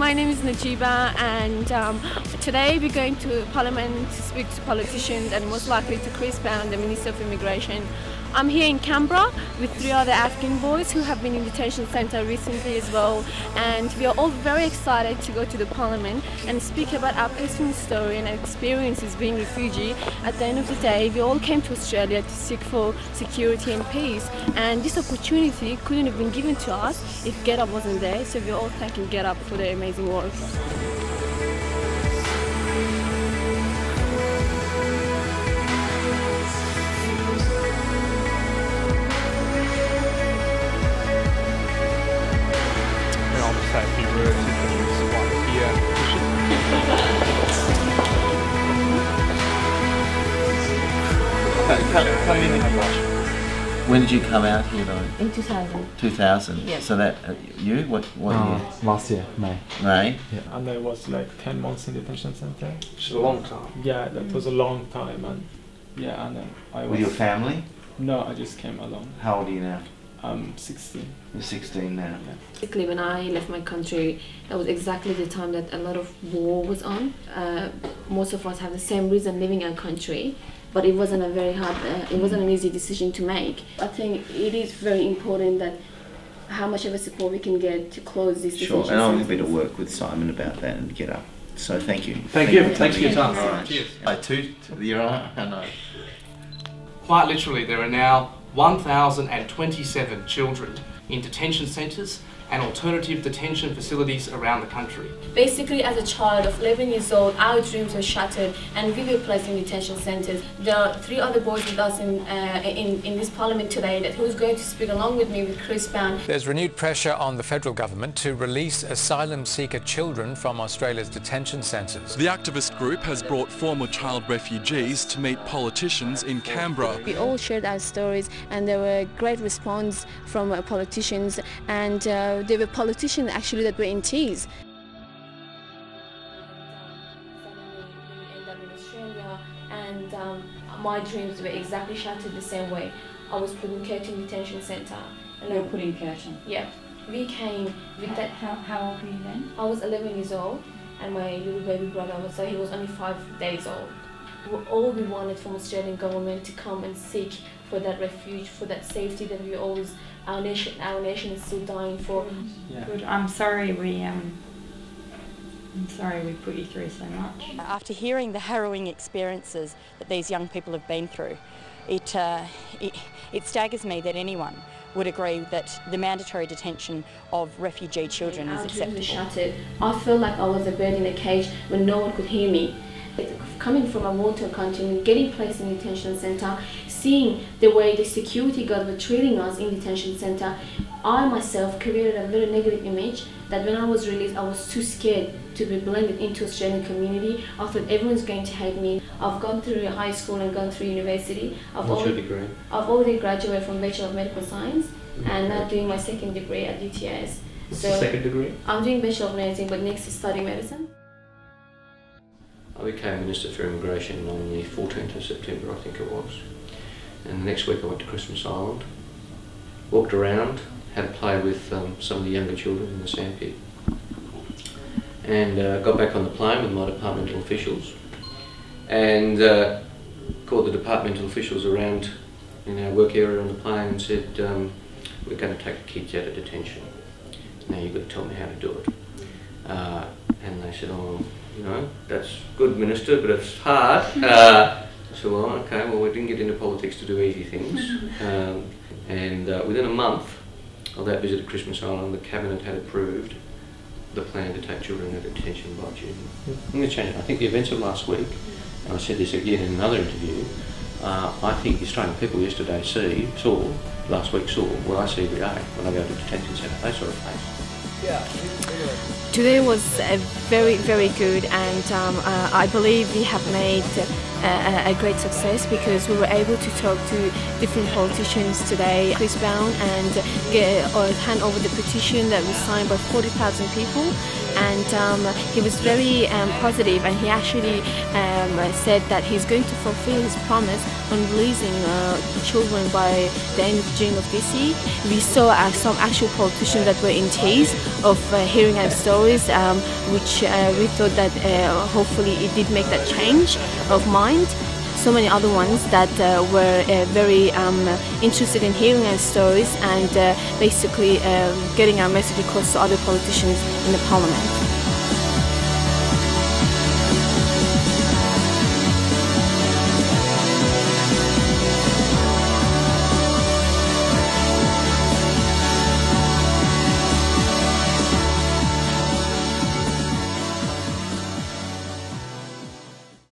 my name is Najiba, and today we're going to Parliament to speak to politicians and most likely to Chris Brown, the Minister of Immigration. I'm here in Canberra with 3 other Afghan boys who have been in detention centre recently as well, and we are all very excited to go to the Parliament and speak about our personal story and our experiences being refugee. At the end of the day, we all came to Australia to seek for security and peace, and this opportunity couldn't have been given to us if GetUp wasn't there, so we're all thanking GetUp for their amazing work. Say a few words if there's one here. Come in. When did you come out here though? In 2000. 2000? Yeah. So that, you? What year? Last year, May. May? Yeah. And I was like 10 months in detention center. Which is a long time. Yeah, that was a long time. And yeah, and then I was... With your family? No, I just came alone. How old are you now? I'm 16. You're 16 now? Yeah. Basically, when I left my country, that was exactly the time that a lot of war was on. Most of us have the same reason leaving our country, but it wasn't a very hard, it wasn't an easy decision to make. I think it is very important that how much of a support we can get to close this decision. Sure, and I'm happy to work with Simon about that and get up. So thank you. Thank you. Thanks for your time. Right. Cheers. You're right? I know. Quite literally, there are now 1,027 children in detention centres and alternative detention facilities around the country. Basically, as a child of 11 years old, our dreams were shattered and we were placed in detention centres. There are 3 other boys with us in this Parliament today who's going to speak along with me with Chris Brown. There's renewed pressure on the federal government to release asylum seeker children from Australia's detention centres. The activist group has brought former child refugees to meet politicians in Canberra. We all shared our stories and there were great response from politicians, and there were politicians actually that were in tears. In Ministerial, and my dreams were exactly shattered the same way. I was put in Curtin detention centre. You were put in Curtin? Yeah. We came with that. How old were you then? I was 11 years old, and my little baby brother he was only 5 days old. All we wanted from Australian government to come and seek for that refuge, for that safety that we always, our nation is still dying for. Yeah. Good. I'm sorry we put you through so much. After hearing the harrowing experiences that these young people have been through, it staggers me that anyone would agree that the mandatory detention of refugee children is acceptable. Shattered. I felt like I was a bird in a cage when no one could hear me. Coming from a war-torn country, getting placed in detention centre, seeing the way the security guards were treating us in detention centre, I myself created a very negative image that when I was released, I was too scared to be blended into Australian community. I thought everyone's going to hate me. I've gone through high school and gone through university. What's your degree? I've already graduated from Bachelor of Medical Science and now doing my 2nd degree at UTS. What's the 2nd degree? I'm doing Bachelor of Nursing, but next is studying medicine. I became Minister for Immigration on the 14th of September, I think it was. And the next week I went to Christmas Island, walked around, had a play with some of the younger children in the sandpit, and got back on the plane with my departmental officials and called the departmental officials around in our work area on the plane and said, we're going to take the kids out of detention. Now you've got to tell me how to do it. And they said, oh, you know, that's good, Minister, but it's hard. I said, well, okay, well, we didn't get into politics to do easy things. And within a month of that visit to Christmas Island, the Cabinet had approved the plan to take children out of detention by June. I'm going to change it. I think the events of last week, and I said this again in another interview, I think the Australian people yesterday saw what I see every day when I go to the detention centre. They saw a face. Today was very, very good, and I believe we have made a great success because we were able to talk to different politicians today, Chris Brown, and hand over the petition that was signed by 40,000 people. and he was very positive, and he actually said that he's going to fulfill his promise on releasing children by the end of June of this year. We saw some actual politicians that were in tears of hearing our stories, which we thought that hopefully it did make that change of mind. So many other ones that were very interested in hearing our stories and basically getting our message across to other politicians in the parliament.